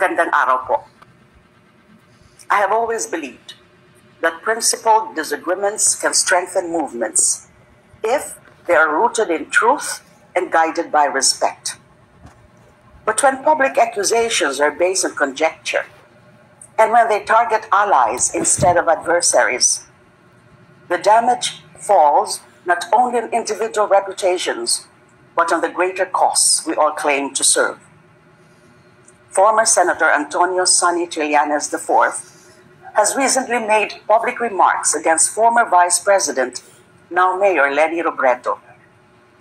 Magandang araw po. I have always believed that principled disagreements can strengthen movements if they are rooted in truth and guided by respect. But when public accusations are based on conjecture, and when they target allies instead of adversaries, the damage falls not only on individual reputations, but on the greater cause we all claim to serve. Former Senator Antonio Sonny Trillanes IV has recently made public remarks against former Vice President, now Mayor Leni Robredo,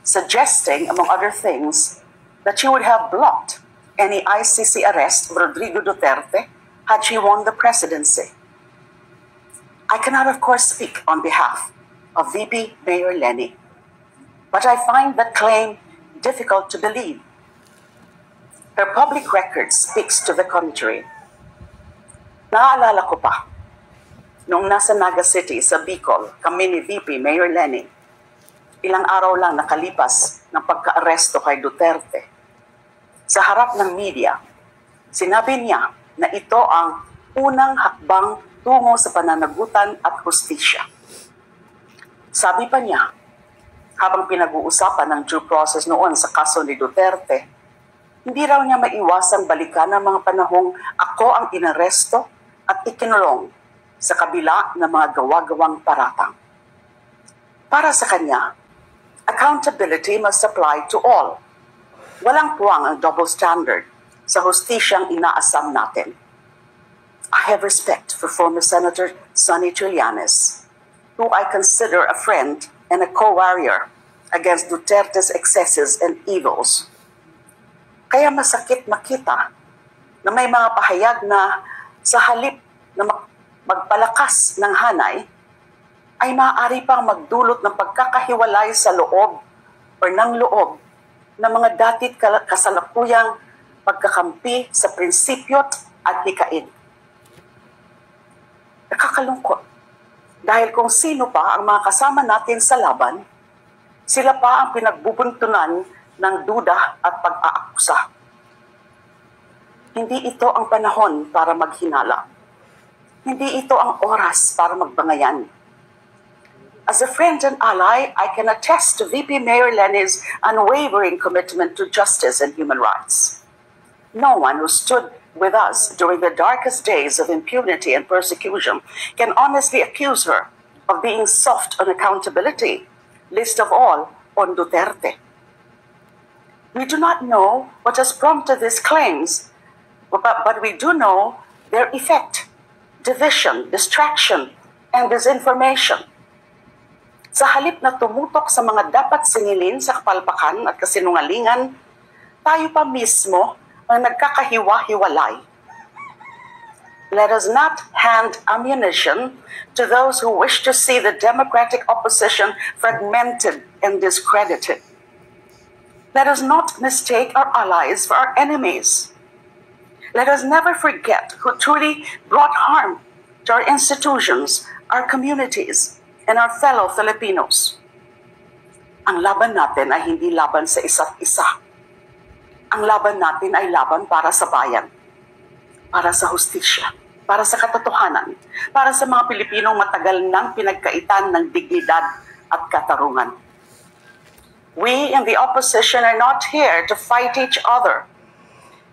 suggesting, among other things, that she would have blocked any ICC arrest of Rodrigo Duterte had she won the presidency. I cannot, of course, speak on behalf of VP Mayor Leni, but I find that claim difficult to believe. Her public record speaks to the contrary. Naaalala ko pa, nung nasa Naga City sa Bicol, kami ni VP Mayor Leni, ilang araw lang nakalipas ng pagka-aresto kay Duterte. Sa harap ng media, sinabi niya na ito ang unang hakbang tungo sa pananagutan at hustisya. Sabi pa niya, habang pinag-uusapan ng due process noon sa kaso ni Duterte, hindi raw niya maiwasang balikan ang mga panahong ako ang inaresto at ikinulong sa kabila ng mga gawa-gawang paratang. Para sa kanya, accountability must apply to all. Walang puwang ang double standard sa hustisyang inaasam natin. I have respect for former Senator Sonny Trillanes, who I consider a friend and a co-warrior against Duterte's excesses and evils. Kaya masakit makita na may mga pahayag na sa halip na magpalakas ng hanay, ay maaari pang magdulot ng pagkakahiwalay sa loob o ng loob ng mga datit kasalukuyang pagkakampi sa prinsipyo't at hikain. Nakakalungkot dahil kung sino pa ang mga kasama natin sa laban, sila pa ang pinagbubuntunan ng duda at pag-aakusa. Hindi ito ang panahon para maghinala. Hindi ito ang oras para magbangayan. As a friend and ally, I can attest to VP Mayor Leni's unwavering commitment to justice and human rights. No one who stood with us during the darkest days of impunity and persecution can honestly accuse her of being soft on accountability, least of all on Duterte. We do not know what has prompted these claims, but we do know their effect: division, distraction, and disinformation. Sa halip na tumutok sa mga dapat singilin sa kapalpakan at kasinungalingan, tayo pa mismo ang nagkakahiwa-hiwalay. Let us not hand ammunition to those who wish to see the democratic opposition fragmented and discredited. Let us not mistake our allies for our enemies. Let us never forget who truly brought harm to our institutions, our communities, and our fellow Filipinos. Ang laban natin ay hindi laban sa isa't isa. Ang laban natin ay laban para sa bayan, para sa hustisya, para sa katotohanan, para sa mga Pilipinong matagal nang pinagkaitan ng dignidad at katarungan. We in the opposition are not here to fight each other.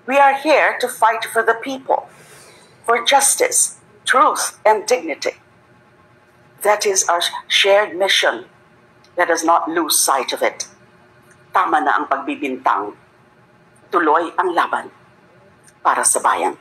We are here to fight for the people, for justice, truth, and dignity. That is our shared mission. Let us not lose sight of it. Tama na ang pagbibintang. Tuloy ang laban para sa bayan.